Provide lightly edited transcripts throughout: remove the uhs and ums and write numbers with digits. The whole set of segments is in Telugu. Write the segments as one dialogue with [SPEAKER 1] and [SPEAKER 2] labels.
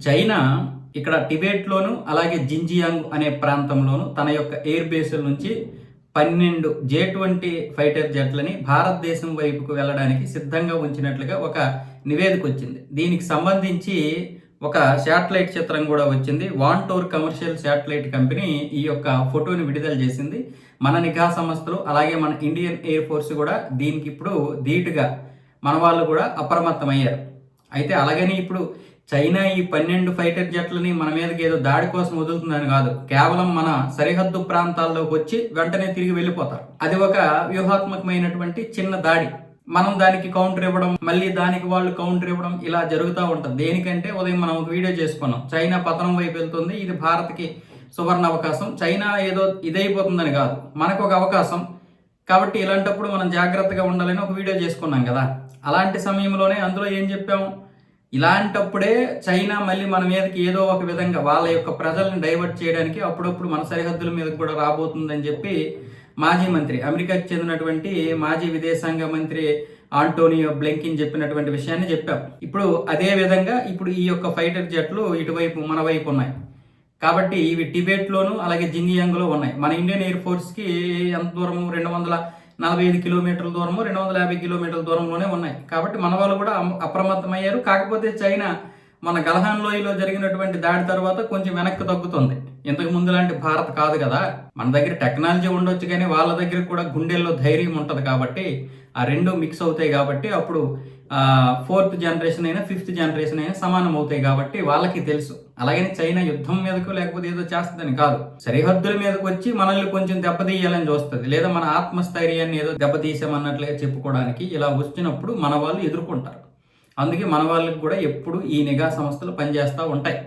[SPEAKER 1] చైనా ఇక్కడ టిబెట్లోను అలాగే జింజియాంగ్ అనే ప్రాంతంలోను తన యొక్క ఎయిర్ బేసుల నుంచి 12 J-20 ఫైటర్ జెట్లని భారతదేశం వైపుకు వెళ్ళడానికి సిద్ధంగా ఉంచినట్లుగా ఒక నివేదిక వచ్చింది. దీనికి సంబంధించి ఒక శాటిలైట్ చిత్రం కూడా వచ్చింది. వాంటోర్ కమర్షియల్ శాటిలైట్ కంపెనీ ఈ యొక్క ఫోటోని విడుదల చేసింది. మన నిఘా సంస్థలు అలాగే మన ఇండియన్ ఎయిర్ ఫోర్స్ కూడా దీనికి ఇప్పుడు ధీటుగా మన వాళ్ళు కూడా అప్రమత్తమయ్యారు. అయితే అలాగని ఇప్పుడు చైనా ఈ 12 ఫైటర్ జెట్లని మన మీదకి ఏదో దాడి కోసం వదులుతుందని కాదు, కేవలం మన సరిహద్దు ప్రాంతాల్లోకి వచ్చి వెంటనే తిరిగి వెళ్ళిపోతారు. అది ఒక వ్యూహాత్మకమైనటువంటి చిన్న దాడి. మనం దానికి కౌంటర్ ఇవ్వడం, మళ్ళీ దానికి వాళ్ళు కౌంటర్ ఇవ్వడం, ఇలా జరుగుతూ ఉంటుంది. దేనికంటే ఉదయం మనం ఒక వీడియో చేసుకున్నాం, చైనా పతనం వైపు వెళ్తుంది, ఇది భారత్కి సువర్ణ అవకాశం. చైనా ఏదో ఇదైపోతుందని కాదు, మనకు ఒక అవకాశం కాబట్టి ఇలాంటప్పుడు మనం జాగ్రత్తగా ఉండాలని ఒక వీడియో చేసుకున్నాం కదా. అలాంటి సమయంలోనే అందులో ఏం చెప్పాము, ఇలాంటప్పుడే చైనా మళ్ళీ మన మీదకి ఏదో ఒక విధంగా వాళ్ళ యొక్క ప్రజల్ని డైవర్ట్ చేయడానికి అప్పుడప్పుడు మన సరిహద్దుల మీదకి కూడా రాబోతుందని చెప్పి మాజీ మంత్రి, అమెరికాకి చెందినటువంటి మాజీ విదేశాంగ మంత్రి ఆంటోనియో బ్లింకెన్ చెప్పినటువంటి విషయాన్ని చెప్పాం. ఇప్పుడు అదే విధంగా ఇప్పుడు ఈ యొక్క ఫైటర్ జెట్లు ఇటువైపు మన వైపు ఉన్నాయి కాబట్టి ఇవి టిబెట్లోను అలాగే జింజియాంగ్లో ఉన్నాయి. మన ఇండియన్ ఎయిర్ ఫోర్స్కి ఎంత దూరము, 245 కిలోమీటర్ల దూరము, 250 కిలోమీటర్ల దూరంలోనే ఉన్నాయి. కాబట్టి మన వాళ్ళు కూడా అప్రమత్తమయ్యారు. కాకపోతే చైనా మన గల్హాన్ లోయలో జరిగినటువంటి దాడి తర్వాత కొంచెం వెనక్కి తగ్గుతుంది. ఇంతకు ముందు లాంటి భారత్ కాదు కదా. మన దగ్గర టెక్నాలజీ ఉండొచ్చు కానీ వాళ్ళ దగ్గర కూడా గుండెల్లో ధైర్యం ఉంటుంది కాబట్టి ఆ రెండు మిక్స్ అవుతాయి. కాబట్టి అప్పుడు 4th జనరేషన్ అయినా 5th జనరేషన్ అయినా సమానం అవుతాయి కాబట్టి వాళ్ళకి తెలుసు. అలాగని చైనా యుద్ధం మీదకు లేకపోతే ఏదో చేస్తుందని కాదు, సరిహద్దుల మీదకి వచ్చి మనల్ని కొంచెం దెబ్బతీయాలని చూస్తుంది, లేదా మన ఆత్మస్థైర్యాన్ని ఏదో దెబ్బతీసామన్నట్లుగా చెప్పుకోవడానికి ఇలా వచ్చినప్పుడు మన వాళ్ళు ఎదుర్కొంటారు. అందుకే మన వాళ్ళకి కూడా ఎప్పుడు ఈ నిఘా సంస్థలు పనిచేస్తూ ఉంటాయి.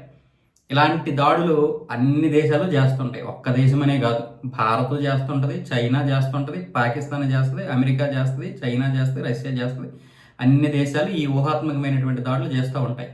[SPEAKER 1] ఇలాంటి దాడులు అన్ని దేశాలు చేస్తుంటాయి, ఒక్క దేశమనే కాదు. భారత్ చేస్తుంటుంది, చైనా చేస్తుంటుంది, పాకిస్తాన్ చేస్తుంది, అమెరికా చేస్తుంది, చైనా చేస్తుంది, రష్యా చేస్తుంది. అన్ని దేశాలు ఈ ఊహాత్మకమైనటువంటి దాడులు చేస్తూ ఉంటాయి.